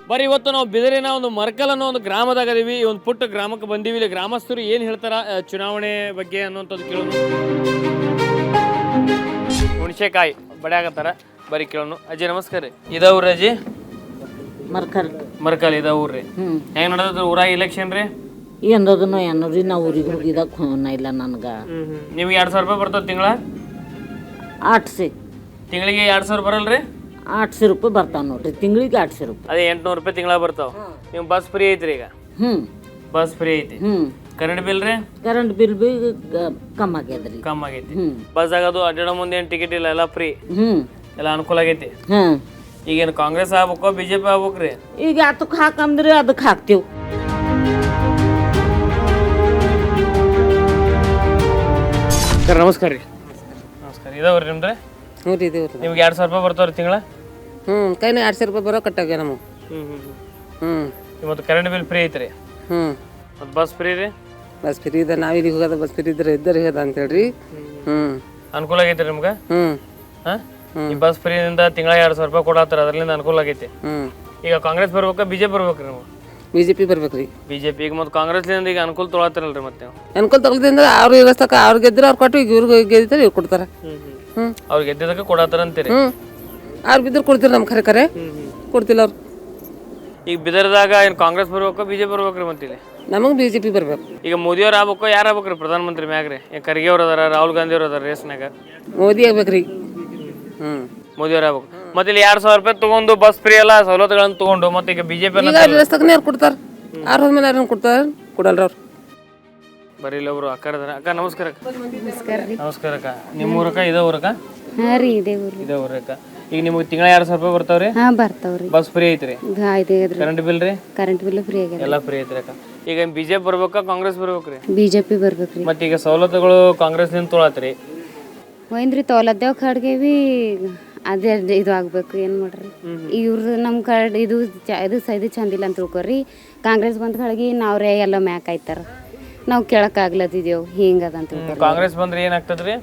ಬರೀ ಇವತ್ತು ನಾವು ಬಿದರಿನ ಒಂದು ಮರ್ಕಲ್ ಅನ್ನೋ ಒಂದು ಗ್ರಾಮದಾಗ ಅದೀವಿ. ಈ ಒಂದು ಪುಟ್ಟ ಗ್ರಾಮಕ್ಕೆ ಬಂದೀವಿ. ಇಲ್ಲಿ ಗ್ರಾಮಸ್ಥರು ಏನು ಹೇಳ್ತಾರ ಚುನಾವಣೆ ಬಗ್ಗೆ ಅನ್ನೋಂಥದ್ದು ಕೇಳೋಣ. ಹುಣಸೆಕಾಯಿ ಬಡಿಯಾಗತ್ತಾರ, ಬರೀ ಕೇಳೋಣ. ಅಜ್ಜಿ ನಮಸ್ಕಾರ ರೀ. ಇದಾವ್ರಿ ಅಜ್ಜಿ? ಮರ್ಕಲ್ ಇದಾವ ಊರ್ರಿ. ಹೆಂಗ್ ನಡೆದ ಊರಾಗ ಇಲೆಕ್ಷನ್ ರೀ? ಏನದನೋ ಏನೋ ರೀ, ನಾವು ಊರಿಗೆ ಹೋಗಿದಾಗ ಇಲ್ಲ ನನಗೆ. ನಿಮ್ಗೆ 2,000 ರೂಪಾಯಿ ಬರ್ತದೆ ತಿಂಗಳ? 800 ತಿಂಗಳಿಗೆ 2,000 ಬರಲ್ರಿ? 800 ರೂಪಾಯಿ ಬರ್ತಾವ ನೋಡ್ರಿ, ತಿಂಗಳಿಗೆ 800 ರೂಪಾಯಿ. ಅದೇ 800 ರೂಪಾಯಿ ತಿಂಗಳ ಬರ್ತಾವ. ನಿಮ್ಗೆ ಬಸ್ ಫ್ರೀ ಐತ್ರಿ ಈಗ? ಬಸ್ ಫ್ರೀ ಐತಿ. ಕರೆಂಟ್ ಬಿಲ್ ರೀ? ಕರೆಂಟ್ ಬಿಲ್ ಬಿ ಕಮ್ಮಿ ಆಗ್ಯದ್ರಿ. ಕಮ್ಮಿ ಆಗೈತಿ. ಬಸ್ ಆಗೋದು ಅಡ್ಡಾಡೋ ಮುಂದೆ ಏನು ಟಿಕೆಟ್ ಇಲ್ಲ, ಎಲ್ಲ ಫ್ರೀ, ಎಲ್ಲ ಅನುಕೂಲ ಆಗೈತಿ. ಈಗೇನು ಕಾಂಗ್ರೆಸ್ ಆಗ್ಬೇಕೋ ಬಿಜೆಪಿ ಆಗ್ಬೇಕ್ರಿ? ಈಗ ಅದಕ್ಕೆ ಹಾಕಂದ್ರಿ ಅದಕ್ಕೆ ಹಾಕ್ತಿವ್. ನಮಸ್ಕಾರ ರೀ. ನಮಸ್ಕಾರ. ಇದಾವ್ರಿ ನಿಮ್ದ್ರೆ? ಹ್ಞೂ ರೀ ಇದೇವ್ರಿ. ನಿಮ್ಗೆ 2,000 ರೂಪಾಯಿ ಬರ್ತಾವ್ರಿ ತಿಂಗಳ? ಕೈನ 200 ರೂಪಾಯಿ ಬರೋ ಕಟ್ಟಾಗ್ಯ ನಮಗೆ. ಮತ್ತು ಕರೆಂಟ್ ಬಿಲ್ ಫ್ರೀ ಐತ್ರಿ? ಮತ್ತು ಬಸ್ ಫ್ರೀ ರೀ? ಬಸ್ ಫ್ರೀ ಇದೆ, ನಾವು ಇಲ್ಲಿಗೆ ಹೋಗೋದ ಬಸ್ ಫ್ರೀ ಇದ್ರೆ ಇದ್ದಾರೆ ಹೋದ ಅಂತೇಳ್ರಿ. ಅನುಕೂಲ ಆಗೈತೆ ನಿಮ್ಗೆ? ಹಾಂ, ಈ ಬಸ್ ಫ್ರೀದಿಂದ ತಿಂಗಳ 2,000 ರೂಪಾಯಿ ಕೊಡತ್ತಾರ, ಅದರಿಂದ ಅನುಕೂಲ ಆಗೈತಿ. ಈಗ ಕಾಂಗ್ರೆಸ್ ಬರ್ಬೇಕಾ ಬಿಜೆಪಿ ಬರ್ಬೇಕ್ರಿ? ನೀವು ಬಿಜೆಪಿ ಬರ್ಬೇಕ್ರಿ. ಬಿಜೆಪಿ. ಈಗ ಮತ್ತೆ ಕಾಂಗ್ರೆಸ್ಲಿಂದ ಈಗ ಅನುಕೂಲ ತೊಗೊಳತ್ತಾರಲ್ರಿ ಮತ್ತೆ? ಅನುಕೂಲ ತಗೊಳ್ದಿಂದ ಅವ್ರು ಇರಸ್ತಕ್ಕ ಅವ್ರು ಗೆದ್ರೆ ಅವ್ರು ಕೊಟ್ಟು, ಈಗ ಇವ್ರಿಗೆ ಗೆದ್ದಿದ್ದಾರೆ ಇವ್ರು ಕೊಡ್ತಾರೆ. ಅವ್ರಿಗೆ ಗೆದ್ದಿದ್ದಕ್ಕೆ ಕೊಡತ್ತಾರ ಅಂತೀರಿ? ಅವ್ರು ಬಿದ್ದರೆ ಕೊಡ್ತೀರಿ, ನಮ್ಮ ಕರೆ ಕೊಡ್ತಿಲ್ಲ ಅವ್ರು. ಈಗ ಬಿದರ್ದಾಗ ಏನು ಕಾಂಗ್ರೆಸ್ ಬರ್ಬೇಕೋ ಬಿಜೆಪಿ ಬರ್ಬೇಕ್ರಿ ಮತ್ತೆ ಇಲ್ಲಿ? ನಮಗೆ ಬಿಜೆಪಿ ಬರ್ಬೇಕು. ಈಗ ಮೋದಿಯವ್ರು ಆಗ್ಬೇಕೋ ಯಾರು ಆಗ್ಬೇಕ್ರಿ ಪ್ರಧಾನಮಂತ್ರಿ ಮ್ಯಾಗ್ರಿ? ಖರ್ಗೆ ಅವ್ರು ಅದಾರ, ರಾಹುಲ್ ಗಾಂಧಿ ಅವ್ರು ಅದಾರ ರೇಸ್ನಾಗ. ಮೋದಿ ಆಗ್ಬೇಕ್ರಿ. ಮೋದಿಯವ್ರು ಆಗ್ಬೇಕು. ಮತ್ತೆ ಇಲ್ಲಿ 2,000 ರೂಪಾಯಿ ತಗೊಂಡು ಬಸ್ ಫ್ರೀ ಎಲ್ಲ ಸವಲತ್ತುಗಳನ್ನು ತಗೊಂಡು ಮತ್ತೆ ಈಗ ಬಿಜೆಪಿ ಅವ್ರು ಕೊಡ್ತಾರೆ, ಅವ್ರು ಹೋದ್ಮೇಲೆ ಯಾರು ಕೊಡ್ತಾರೆ? ಕೊಡಲ್ರ ಅವ್ರು. ಬರೀ ಇಲ್ಲ ಒಬ್ರು ಅಕ್ಕ ಅದಾರ. ಅಕ್ಕ ನಮಸ್ಕಾರ. ನಮಸ್ಕಾರ ಅಕ್ಕ. ನಿಮ್ಮ ಊರಕ್ಕ? ಇದೇ ಊರಕ್ಕ? ಹಾಂ ರೀ, ಇದೇ ಊರಕ್ಕ. ಈಗ ನಿಮ್ಗೆ ತಿಂಗಳ 2,000 ರೂಪಾಯಿ ಬರ್ತಾವ್ರಿ? ಹಾಂ ಬರ್ತಾವ್ರಿ. ಬಸ್ ಫ್ರೀ ಐತ್ರಿ? ಕರೆಂಟ್ ಬಿಲ್ ರೀ? ಕರೆಂಟ್ ಬಿಲ್ ಫ್ರೀ ಆಗ್ಯದ, ಎಲ್ಲ ಫ್ರೀ ಐತ್ರಿ ಅಕ್ಕ. ಈಗ ಬಿಜೆಪಿ ಬರ್ಬೇಕಾ ಕಾಂಗ್ರೆಸ್ ಬರ್ಬೇಕ್ರಿ? ಬಿಜೆಪಿ ಬರ್ಬೇಕ್ರಿ. ಮತ್ತೆ ಈಗ ಸವಲತ್ತುಗಳು ಕಾಂಗ್ರೆಸ್ನಿಂದ ತೊಗೊಳತ್ರಿ? ಹೋಯ್ನ್ರಿ ತೊಗೊಲದ್ದೇವ್ ಕಡ್ಗೇವಿ, ಅದೇ ಇದು ಆಗ್ಬೇಕು. ಏನು ಮಾಡ್ರಿ, ಇವ್ರದ್ದು ನಮ್ಮ ಕಡೆ ಇದು ಇದು ಚಂದಿಲ್ಲ ಅಂತ ತಿಳ್ಕೊರಿ. ಕಾಂಗ್ರೆಸ್ ಬಂದ ಕಡೆಗೆ ನಾವ್ರೇ ಎಲ್ಲ ಮ್ಯಾಕ್ ಆಯ್ತಾರ, ನಾವು ಕೆಳಕ್ಕಾಗ್ಲತ್ತಿದ್ದೇವು. ಹಿಂಗದ ಅಂತ ತಿಳ್ಕೊರಿ. ಕಾಂಗ್ರೆಸ್ ಬಂದ್ರೆ ಏನಾಗ್ತದ್ರಿ?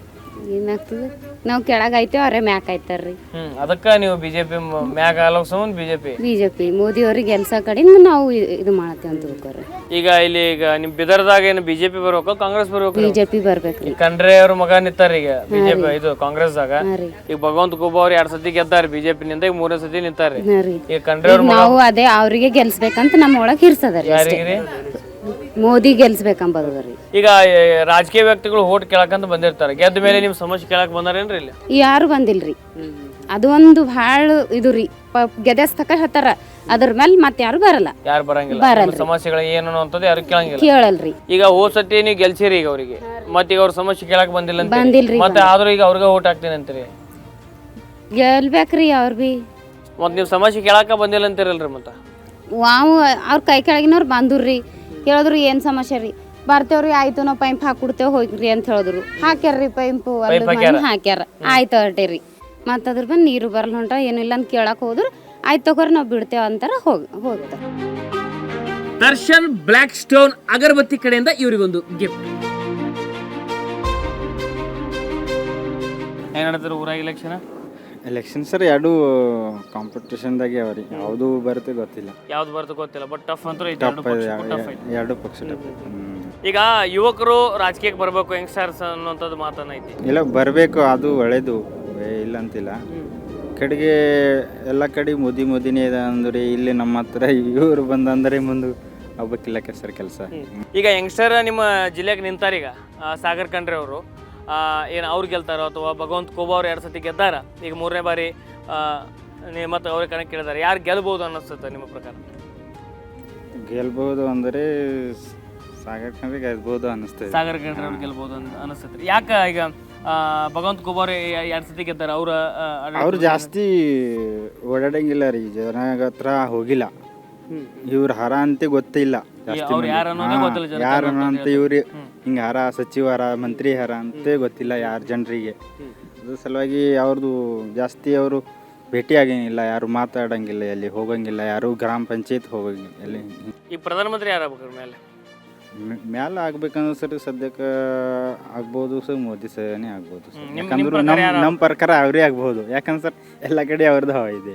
ಏನಾಗ್ತದೆ, ನಾವು ಕೆಳಗಾಯ್ತೇವೆ, ಅವರೇ ಮ್ಯಾಕ್ ಆಯ್ತಾರ್ರಿ. ಅದಕ್ಕೆ ನೀವು ಬಿಜೆಪಿ ಮ್ಯಾಗ ಆಲೋಕ್ ಸಂಬಂಧ ಬಿಜೆಪಿ ಮೋದಿ ಅವ್ರಿಗೆ ಗೆಲ್ಸ ಕಡೆಯಿಂದ ನಾವು ಇದು ಮಾಡತ್ತೇವೆ ಅಂತ ತಿಳ್ಕೊರಿ. ಈಗ ಇಲ್ಲಿ ಈಗ ನಿಮ್ ಬಿದರ್ದಾಗ ಏನು ಬಿಜೆಪಿ ಬರ್ಬೇಕು ಕಾಂಗ್ರೆಸ್ ಬರ್ಬೇಕು? ಬಿಜೆಪಿ ಬರ್ಬೇಕ್ರಿ. ಖಂಡ್ರೆ ಅವ್ರ ಮಗ ನಿಂತಾರ ಈಗ ಬಿಜೆಪಿ ಇದು ಕಾಂಗ್ರೆಸ್ದಾಗ. ಈಗ ಭಗವಂತ ಖೂಬ ಅವ್ರು 2 ಸತಿ ಗೆದ್ದಾರ ಬಿಜೆಪಿನಿಂದ, ಈಗ 3ನೇ ಸತಿ ನಿಂತಾರ್ರಿ. ಈಗ ಖಂಡ್ರೆ ಅವ್ರ ನಾವು ಅದೇ ಅವ್ರಿಗೆ ಗೆಲ್ಸ್ಬೇಕಂತ ನಮ್ಮ ಒಳಗೆ ಹಿರ್ಸದರಿ. ಯಾರಿಗ್ರಿ? ಮೋದಿ ಗೆಲ್ಸ್ಬೇಕಂಬದ್ರಿ. ಈಗ ರಾಜಕೀಯ ವ್ಯಕ್ತಿಗಳು ಓಟ್ ಕೇಳಕಂತ ಬಂದಿರ್ತಾರೆ, ಗೆದ್ದ ಮೇಲೆ ನಿಮ್ ಸಮಸ್ಯೆ ಕೇಳಕ್ ಬಂದಾರೇನ್ರಿ ಇಲ್ಲಿ? ಯಾರು ಬಂದಿಲ್ರಿ. ಅದು ಒಂದು ಭಾಳ ಇದು ರೀ, ಗೆದಸ್ತಕ ಹತ್ತಾರ, ಅದ್ರ ಮೇಲೆ ಮತ್ತೆ ಯಾರು ಬರಲ್ಲ. ಯಾರು ಬರಂಗಿಲ್ಲ. ಸಮಸ್ಯೆಗಳು ಏನು ಅಂತದ್ದು ಯಾರು ಕೇಳಲ್ರಿ. ಈಗ ಹೋದ್ ಸತಿ ನೀವು ಗೆಲ್ಸಿರಿ, ಈಗ ಅವ್ರಿಗೆ ಮತ್ತೆ ಈಗ ಅವ್ರ ಸಮಸ್ಯೆ ಕೇಳಕ್ ಬಂದಿಲ್ಲ ಮತ್ತೆ ಆದ್ರೂ ಈಗ ಅವ್ರಿಗೆ ಓಟ್ ಹಾಕ್ತೀನಿ ಅಂತೀರಿ? ಗೆಲ್ಬೇಕ್ರಿ ಅವ್ರ ಬಿ. ಮತ್ ನೀವು ಸಮಸ್ಯೆ ಕೇಳಾಕ ಬಂದಿಲ್ಲ ಅಂತೀರಲ್ರಿ? ಮತ್ತೆ ವಾವು ಅವ್ರ ಕೈ ಕೆಳಗಿನವ್ರು ಬಂದುರ್ರಿ, ಕೇಳಿದ್ರು ಏನು ಸಮಸ್ಯೆ ರೀ, ಬರ್ತೇವ್ರಿ, ಆಯ್ತು ನಾವು ಪೈಂಪ್ ಹಾಕ್ಕೊಡ್ತೇವೆ ಹೋಗ್ರಿ ಅಂತ ಹೇಳಿದ್ರು. ಹಾಕ್ಯಾರ್ರಿ ಪೈಂಪು, ಹಾಕ್ಯಾರ, ಆಯ್ತು ಹೊರಟೆ ರೀ. ಮತ್ತು ಅದ್ರ ಬಂದು ನೀರು ಬರಲ್ಲ ಹೊಂಟ ಏನಿಲ್ಲ ಅಂತ ಕೇಳಕ್ಕೆ ಹೋದ್ರು, ಆಯ್ತು ತಗೋರಿ ನಾವು ಬಿಡ್ತೇವೆ ಅಂತಾರ ಹೋಗ್ತಾರೆ. ದರ್ಶನ್ ಬ್ಲ್ಯಾಕ್ ಸ್ಟೋನ್ ಅಗರಬತ್ತಿ ಕಡೆಯಿಂದ ಇವರಿಗೊಂದು ಗಿಫ್ಟ್. ಏನ್ ನಡೆದ್ರೆ ಊರಾಗ ಎಲೆಕ್ಷನ್ ಸರ್? ಎರಡು ಕಾಂಪಿಟೇಷನ್ದಾಗೆ ಅವ್ರಿ, ಯಾವುದು ಬರುತ್ತೆ ಗೊತ್ತಿಲ್ಲ. ಯಾವ್ದು ಬರುತ್ತೆ ಗೊತ್ತಿಲ್ಲ, ಬಟ್ ಟಫ್ ಅಂತೂ ಎರಡು ಪಕ್ಷ. ಈಗ ಯುವಕರು ರಾಜಕೀಯಕ್ಕೆ ಬರ್ಬೇಕು, ಯಂಗ್ಸ್ಟರ್ಸ್ ಅನ್ನೋಂಥದ್ದು ಮಾತನ್ನ ಐತಿ. ಇಲ್ಲ, ಬರಬೇಕು, ಅದು ಒಳ್ಳೇದು, ಇಲ್ಲ ಅಂತಿಲ್ಲ. ಕಡೆಗೆ ಎಲ್ಲ ಕಡೆ ಮೋದಿನೇ ಇದೆ ಅಂದ್ರೆ ಇಲ್ಲಿ ನಮ್ಮ ಹತ್ರ ಇವ್ರು ಬಂದಂದ್ರೆ ಮುಂದೆ ಆಗ್ಬೇಕಿಲ್ಲ ಸರ್ ಕೆಲಸ. ಈಗ ಯಂಗ್ಸ್ಟರ್ ನಿಮ್ಮ ಜಿಲ್ಲೆಗೆ ನಿಂತಾರೀಗ ಸಾಗರ್ ಖಂಡ್ರೆ ಅವರು, ಏನು ಅವ್ರು ಗೆಲ್ತಾರೋ ಅಥವಾ ಭಗವಂತ ಖೂಬ ಅವ್ರು 2 ಸತಿ ಗೆದ್ದಾರ, ಈಗ 3ನೇ ಬಾರಿ ಮತ್ತೆ ಅವ್ರಿಗೆ ಕಣಕ್ಕೆ ಕೇಳಿದಾರೆ, ಯಾರು ಗೆಲ್ಬಹುದು ಅನ್ನಿಸ್ತದೆ ನಿಮ್ಮ ಪ್ರಕಾರ? ಗೆಲ್ಬಹುದು ಅಂದರೆ ಸಾಗರ್ ಖಂಡ್ರೆ ಗೆಲ್ಬಹುದು ಅನ್ನಿಸ್ತದೆ. ಸಾಗರ್ ಖಂಡ್ರೆ ಅವ್ರು ಗೆಲ್ಬಹುದು ಅನ್ನಿಸ್ತದೆ. ಯಾಕೆ? ಈಗ ಭಗವಂತ ಖೂಬ ಅವ್ರು 2 ಸತಿ ಗೆದ್ದಾರ, ಅವ್ರು ಜಾಸ್ತಿ ಓಡಾಡಂಗಿಲ್ಲ ರೀ, ಜನ ಹತ್ರ ಹೋಗಿಲ್ಲ. ಇವ್ರ ಹರ ಅಂತ ಗೊತ್ತಿಲ್ಲ, ಯಾರು ಅಂತ ಇವ್ರಿ ಹಿಂಗ ಹರ ಸಚಿವರ ಮಂತ್ರಿ ಹರ ಅಂತ ಗೊತ್ತಿಲ್ಲ ಯಾರು ಜನರಿಗೆ. ಅದ್ರ ಸಲುವಾಗಿ ಅವ್ರದ್ದು ಜಾಸ್ತಿ ಅವರು ಭೇಟಿ ಆಗಂಗಿಲ್ಲ, ಯಾರು ಮಾತಾಡಂಗಿಲ್ಲ, ಎಲ್ಲಿ ಹೋಗಂಗಿಲ್ಲ, ಯಾರು ಗ್ರಾಮ ಪಂಚಾಯತ್ ಹೋಗಂಗಿಲ್ಲ. ಎಲ್ಲಿ ಈ ಪ್ರಧಾನಮಂತ್ರಿ ಯಾರು ಆಗ್ಬೇಕ್ರ ಮೇಲೆ? ಮ್ಯಾಲ ಆಗ್ಬೇಕಂದ್ರೆ ಸರ್ ಸದ್ಯಕ್ಕೆ ಆಗ್ಬೋದು ಸರ್ ಮೋದಿ ಸರ್ನೇ ಆಗ್ಬೋದು ಸರ್. ನಿಮ್ ಯಾಕಂದ್ರೆ ನಮ್ಮ ಪ್ರಕಾರ ಅವರೇ ಆಗ್ಬೋದು. ಯಾಕಂದ್ರೆ ಸರ್ ಎಲ್ಲ ಕಡೆ ಅವ್ರದ್ದು ಹವಾ ಇದೆ.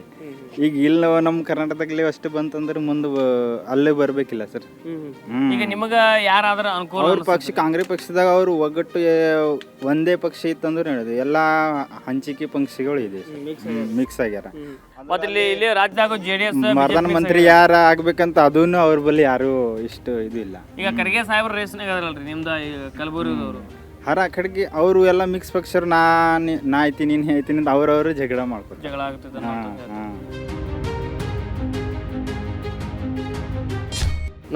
ಈಗ ಇಲ್ಲ ನಮ್ಮ ಕರ್ನಾಟಕದಲ್ಲಿ ಅಷ್ಟು ಬಂತಂದ್ರೆ ಮುಂದೆ ಅಲ್ಲೇ ಬರಬೇಕಿಲ್ಲ ಸರ್. ಈಗ ನಿಮಗೆ ಯಾರಾದ್ರೂ ಅನುಕೂಲ ಅವ್ರ ಪಕ್ಷ ಕಾಂಗ್ರೆಸ್ ಪಕ್ಷದಾಗ ಅವರು ಒಗ್ಗಟ್ಟು ಒಂದೇ ಪಕ್ಷ ಇತ್ತಂದ್ರೆ ಹೇಳೋದು ಎಲ್ಲ ಹಂಚಿಕೆ ಪಕ್ಷಗಳು ಇದೆ ಮಿಕ್ಸ್ ಆಗ್ಯಾರ. ಮತ್ತೆ ಇಲ್ಲಿ ರಾಜ್ಯದಾಗ JDS ಪ್ರಧಾನ ಮಂತ್ರಿ ಯಾರ ಆಗ್ಬೇಕಂತ ಅದನ್ನು ಅವ್ರ ಬಳಿ ಯಾರು ಇಷ್ಟು ಇದು ಇಲ್ಲ. ಈಗ ಖರ್ಗೆ ಸಾಹೇಬ್ರ ರೇಸ್ನಾಗ ಅದರಲ್ರಿ ನಿಮ್ದ ಕಲಬುರಗಿದವರು ಹರ ಕಡೆಗೆ ಅವರು ಎಲ್ಲ ಮಿಕ್ಸ್ ಪಕ್ಷರು ನಾ ಐತೀನಿ ನೀನು ಐತೀನಿ ಅಂತ ಅವ್ರವರು ಜಗಳ ಮಾಡ್ಕೊತಾರೆ. ಜಗಳ ಆಗ್ತದೆ.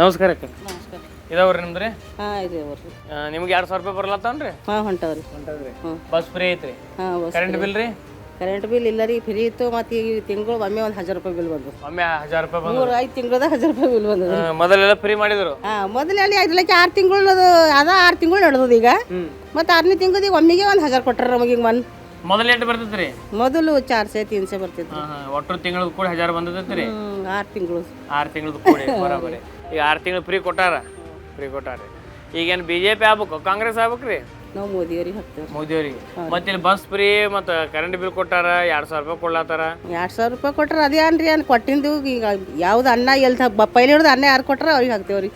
ನಮಸ್ಕಾರ ಅಕ್ಕ. ಇದಾವ್ರಿ ನಿಮ್ದ್ರಿ? ಹಾಂ ಇದೆ ಬರ್ರಿ. ನಿಮ್ಗೆ 2,000 ರೂಪಾಯಿ ಬರ್ಲತ್ತನ್ರಿ? ಹಾಂ ಹೊಂಟವ್ರಿ. ಬಸ್ ಫ್ರೀ ಐತ್ರಿ? ಹಾಂ ಕರೆಂಟ್ ಬಿಲ್ ರೀ? ಕರೆಂಟ್ ಬಿಲ್ ಇಲ್ಲ ರೀ, ಫ್ರೀ ಇತ್ತು. ಮತ್ತು ಈಗ ತಿಂಗಳು ಒಮ್ಮೆ 1,000 ರೂಪಾಯಿ ಬಿಲ್ ಬಂದು ಒಮ್ಮೆ 1,000 ರೂಪಾಯಿ ಬಂದು 5 ತಿಂಗಳದಾಗ 1,000 ರೂಪಾಯಿ ಬಿಲ್ ಬಂದದ. ಮೊದಲೆಲ್ಲ ಫ್ರೀ ಮಾಡಿದ್ರು. ಹಾಂ ಮೊದಲಲ್ಲಿ 6 ತಿಂಗಳು ಅದ 6 ತಿಂಗಳು ನಡೆದದ. ಈಗ ಮತ್ತು 6ನೇ ತಿಂಗಳಿಗೆ ಒಮ್ಮೆಗೆ 1,000 ಕೊಟ್ಟಾರ ನಮಗೆ. ಈಗ ಮೊದಲು ಎಷ್ಟು ಬರ್ತೈತ್ರಿ? ಮೊದಲು 400-300 ಬರ್ತಿತ್ತು. ಒಟ್ಟು ತಿಂಗಳದ ಕೂಡ 1,000 ಬಂದೈತ್ರಿ. 6 ತಿಂಗಳು 6 ತಿಂಗಳದ ಕೂಡಿ ಬರಾಬರಿ. ಈಗ 6 ತಿಂಗಳು ಫ್ರೀ ಕೊಟ್ಟಾರ. ಈಗೇನು BJP ಆಗ್ಬೇಕು ಕಾಂಗ್ರೆಸ್ ಆಗ್ಬೇಕ್ರಿ? ನಾವು ಮೋದಿಯವ್ರಿಗೆ ಹಾಕ್ತೇವೆ. ಮೋದಿಯವ್ರಿಗೆ. ಮತ್ತೆ ಇಲ್ಲಿ ಬಸ್ ಫ್ರೀ ಮತ್ತು ಕರೆಂಟ್ ಬಿಲ್ ಕೊಟ್ಟಾರ, 2,000 ರೂಪಾಯಿ ಕೊಡ್ಲಾತಾರ. 2,000 ರೂಪಾಯಿ ಕೊಟ್ರ ಅದೇನ್ರಿ ಏನು ಕೊಟ್ಟಿದ್ದು. ಈಗ ಯಾವ್ದು ಅನ್ನ ಎಲ್ಲಿ ಪೈಲೆ ಹಿಡಿದು ಅನ್ನ ಯಾರು ಕೊಟ್ರ ಅವ್ರಿಗೆ ಹಾಕ್ತೇವ್ರಿ.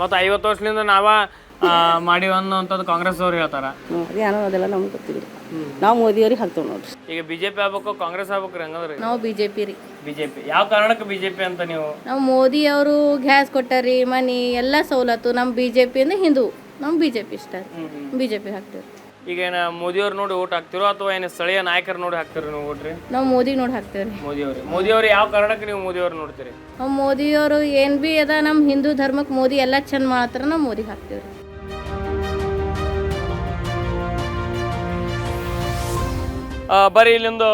ಮತ್ತು 50 ವರ್ಷದಿಂದ ನಾವ ಮಾಡಿವ ಅನ್ನೋಂಥದ್ದು ಕಾಂಗ್ರೆಸ್ ಅವ್ರು ಹೇಳ್ತಾರ. ಅದೇನೋ ಅದೆಲ್ಲ ನಮ್ಗೆ ಗೊತ್ತಿಲ್ಲ. ನಾವು ಮೋದಿಯವ್ರಿಗೆ ಹಾಕ್ತೇವೆ ನೋಡ್ರಿ. ಈಗ BJP ಆಗ್ಬೇಕು ಕಾಂಗ್ರೆಸ್ ಆಗ್ಬೇಕ್ರಿ ಹಂಗಂದ್ರಿ? ನಾವು BJP ರೀ. BJP ಯಾವ ಕಾರಣಕ್ಕೆ BJP ಅಂತ ನೀವು? ನಾವು ಮೋದಿ ಅವರು ಗ್ಯಾಸ್ ಕೊಟ್ಟಾರಿ, ಮನಿ ಎಲ್ಲ ಸವಲತ್ತು. ನಮ್ಮ BJP ಅಂದ್ರೆ ಹಿಂದೂ, ನಮ್ಮ BJP ಇಷ್ಟ. BJP ಹಾಕ್ತೇವೆ. ಈಗ ಏನು ಮೋದಿಯವ್ರು ನೋಡಿ ಓಟ್ ಹಾಕ್ತಿರೋ ಅಥವಾ ಏನು ಸ್ಥಳೀಯ ನಾಯಕರು ನೋಡಿ ಹಾಕ್ತಿರೋ ನೀವು ಓಟ್ರಿ? ನಾವು ಮೋದಿ ನೋಡಿ ಹಾಕ್ತೇವೆ ರೀ. ಮೋದಿಯವ್ರು ಯಾವ ಕಾರಣಕ್ಕೆ ನೀವು ಮೋದಿಯವ್ರು ನೋಡ್ತೀರಿ? ನಾವು ಮೋದಿಯವರು ಏನು ಭೀ ಅದ ನಮ್ಮ ಹಿಂದೂ ಧರ್ಮಕ್ಕೆ ಮೋದಿ ಎಲ್ಲ ಚಂದ ಮಾಡ್ತಾರ, ನಾವು ಮೋದಿಗೆ ಹಾಕ್ತೇವೆ ರೀ. ಬರೀ ಇಲ್ಲಿಂದು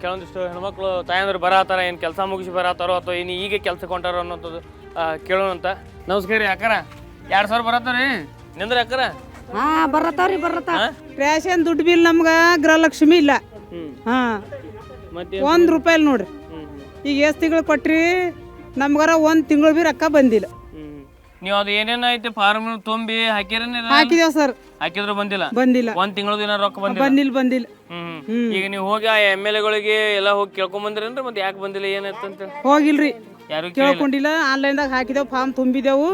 ಕೆಲವೊಂದಿಷ್ಟು ಹೆಣ್ಮಕ್ಳು ತಾಯಂದ್ರು ಬರತ್ತಾರ, ಏನು ಕೆಲಸ ಮುಗಿಸಿ ಬರತ್ತಾರೋ ಅಥವಾ ಏನು ಈಗ ಕೆಲಸ ಕೊಂಟಾರೋ ಅನ್ನೋಂಥದ್ದು ಕೇಳೋಣಂತ. ನಮಸ್ಕಾರ ರೀ ಅಕ್ಕರ. 2,000 ಬರತ್ತಾರ ರೀ ನಿಂದ್ರಿ ಅಕ್ಕರ? ಹಾಂ ಬರತ್ತಾವ್ರಿ ರೇಷನ್ ದುಡ್ಡು ಬಿಲ್ ನಮ್ಗೆ ಗೃಹಲಕ್ಷ್ಮಿ ಇಲ್ಲ. ಹಾಂ ಮತ್ತೆ ₹1 ನೋಡ್ರಿ. ಈಗ ಎಷ್ಟು ತಿಂಗಳು ಕೊಟ್ರಿ ನಮ್ಗಾರ 1 ತಿಂಗಳು ಭೀ ರೊಕ್ಕ ಬಂದಿಲ್ಲ. ನೀವು ಅದು ಏನೇನು ಐತಿ ಫಾರ್ಮ್ ತುಂಬಿ ಹಾಕಿರೇನಿಲ್ಲ? ಹಾಕಿದೇವ್ ಸರ್. ಹಾಕಿದ್ರು ಬಂದಿಲ್ಲ? 1 ತಿಂಗಳು ದಿನ ರೊಕ್ಕ ಬಂದಿಲ್ಲ. ಈಗ ನೀವು ಹೋಗಿ ಆ MLA ಎಲ್ಲ ಹೋಗಿ ಕೇಳ್ಕೊಂಡ್ ಬಂದ್ರೇನ್ರಿ? ಮತ್ತೆ ಯಾಕೆ ಬಂದಿಲ್ಲ ಏನಾಯ್ತಂತ? ಹೋಗಿಲ್ರಿ, ಯಾರು ಕೇಳ್ಕೊಂಡಿಲ್ಲ. ಆನ್ಲೈನ್ದಾಗ ಹಾಕಿದೇವು, ಫಾರ್ಮ್ ತುಂಬಿದೆವು,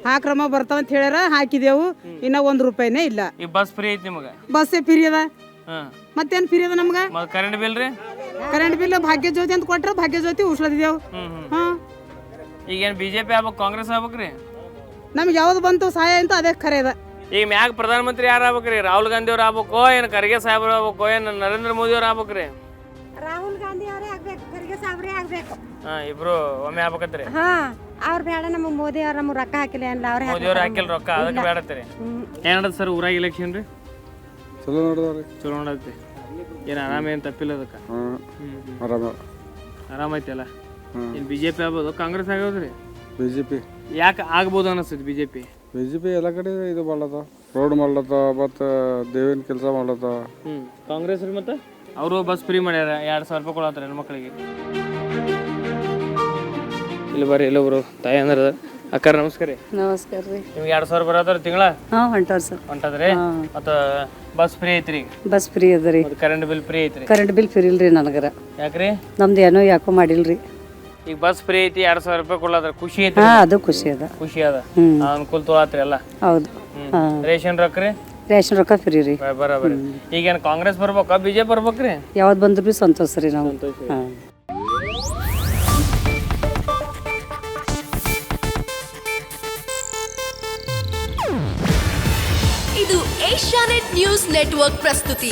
ಹಾಕ್ರಮ ಬರ್ತಾವಂತ ಹೇಳ್ಯಾರ, ಹಾಕಿದೆವು. ಇನ್ನ ₹1 ಇಲ್ಲ. ಈಗ ಬಸ್ ಫ್ರೀ ಐತಿ ನಿಮಗೆ? ಬಸ್ಸೇ ಫ್ರೀ ಅದ. ಮತ್ತೇನ್ ಫ್ರೀ ಅದ ನಮ್ಗೆ? ಕರೆಂಟ್ ಬಿಲ್ ರೀ? ಕರೆಂಟ್ ಬಿಲ್ ಭಾಗ್ಯ ಜ್ಯೋತಿ ಅಂತ ಕೊಟ್ರ, ಭಾಗ್ಯ ಜ್ಯೋತಿ ಉಳ್ಸ್ಲದಿದ್ದೇವು. ಈಗೇನು BJP ಆಗ್ಬೇಕು ಕಾಂಗ್ರೆಸ್ ಆಗ್ಬೇಕ್ರಿ? ನಮ್ಗೆ ಯಾವ್ದು ಬಂತು ಸಹಾಯ ಅಂತ ಅದೇ ಖರೆ ಅದ. ಈಗ ಮ್ಯಾಗ ಪ್ರಧಾನಮಂತ್ರಿ ಯಾರು ಆಗ್ಬೇಕ್ರಿ? ರಾಹುಲ್ ಗಾಂಧಿ ಅವ್ರು ಆಗ್ಬೇಕೋ, ಏನು ಖರ್ಗೆ ಸಾಹೇಬ್ರು ಆಗ್ಬೇಕೋ, ಏನು ನರೇಂದ್ರ ಮೋದಿ ಅವ್ರು ಆಗ್ಬೇಕ್ರಿ? ರಾಹುಲ್ ಗಾಂಧಿ ಅವರೇ ಆಗ್ಬೇಕು, ಖರ್ಗೆ ಸಾಹೇಬ್ರೇ ಆಗ್ಬೇಕು. ಇಬ್ರು ಒಮ್ಮೆ ಆಗ್ಬೇಕತ್ರಿ? ಅವ್ರು ಬೇಡ, ನಮಗೆ ಮೋದಿ ಅವ್ರು ನಮಗೆ ರೊಕ್ಕ ಹಾಕಿಲ್ಲ ಅಲ್ಲ, ಅವ್ರೆ ಮೋದಿ ಅವ್ರು ಹಾಕಿಲ್ಲ ರೊಕ್ಕ, ಅದಕ್ಕೆ ಬೇಡತ್ರಿ. ಏನದ ಸರ್ ಊರಾಗ ಎಲೆಕ್ಷನ್ ರೀ? ಚಲೋ ನೋಡಿದವ್ರಿ. ಚಲೋ ನೋಡತ್ತಿ. ಏನು ಆರಾಮೇನು ತಪ್ಪಿಲ್ಲ ಅದಕ್ಕೆ? ಆರಾಮೈತಿ ಅಲ್ಲ? ಏನು BJP ಆಗ್ಬೋದು ಕಾಂಗ್ರೆಸ್ ಆಗೋದ್ರಿ? BJP. ಯಾಕೆ ಆಗ್ಬೋದು ಅನಿಸ್ತೈತಿ BJP ಎಲ್ಲ ಕಡೆ ಇದು ಮಾಡ್ಲತ್ತ, ರೋಡ್ ಮಾಡ್ಲತ್ತ, ಮತ್ತು ದೇವಿನ ಕೆಲಸ ಮಾಡ್ಲತ್ತ. ಕಾಂಗ್ರೆಸ್ ರೀ? ಮತ್ತೆ ಅವರು ಬಸ್ ಫ್ರೀ ಮಾಡ್ಯಾರ, 2,000 ರೂಪಾಯಿ ಕೊಡತ್ತಾರ ಹೆಣ್ಮಕ್ಳಿಗೆ. ಇಲ್ಲಿ ಬರ್ರಿ, ಇಲ್ಲೊಬ್ರು ತಾಯಿ ಅಂದ್ರೆ ಅಕ್ಕಾರ. ನಮಸ್ಕಾರ ರೀ. ನಮಸ್ಕಾರ ರೀ. ನಿಮ್ಗೆ 2,000 ಬರತ್ತಾರ ತಿಂಗಳ? ಹಾಂ ಹೊಂಟವ್ರಿ ಸರ್. ಹೊಂಟದ್ರಿ? ಮತ್ತು ಬಸ್ ಫ್ರೀ ಐತ್ರಿ? ಬಸ್ ಫ್ರೀ ಅದ ರೀ. ಕರೆಂಟ್ ಬಿಲ್ ಫ್ರೀ ಐತ್ರಿ? ಕರೆಂಟ್ ಬಿಲ್ ಫ್ರೀ ಇಲ್ರಿ ನನಗರ. ಯಾಕ್ರಿ? ನಮ್ದು ಏನೋ ಯಾಕೋ ಮಾಡಿಲ್ರಿ. ಈಗ ಬಸ್ ಫ್ರೀ ಐತಿ, 2,000 ರೂಪಾಯಿ ಕೊಡ್ಲಾತ್ರ, ಖುಷಿ ಐತಿ? ಹಾಂ ಅದು ಖುಷಿ ಅದ. ಖುಷಿ ಅದ, ಅನುಕೂಲ ತೊಗೊಳತ್ರಿ ಎಲ್ಲ? ಹೌದು. ರೇಷನ್ ರೊಕ್ಕ ರೀ? ರೇಷನ್ ರೊಕ್ಕ ಫ್ರೀ ರೀ. ಬರೋಬರಿ. ಈಗೇನು ಕಾಂಗ್ರೆಸ್ ಬರ್ಬೇಕಾ BJP ಬರ್ಬೇಕ್ರಿ? ಯಾವ್ದು ಬಂದ್ರು ಭೀ ಸಂತೋಷ ರೀ ನಾವು. ಹಾಂ. ಇದು ಏಷ್ಯಾನೆಟ್ ನ್ಯೂಸ್ ನೆಟ್ವರ್ಕ್ ಪ್ರಸ್ತುತಿ.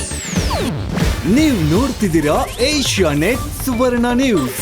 ನೀವು ನೋಡ್ತಿದ್ದೀರಾ ಏಷ್ಯಾನೆಟ್ ಸುವರ್ಣ ನ್ಯೂಸ್.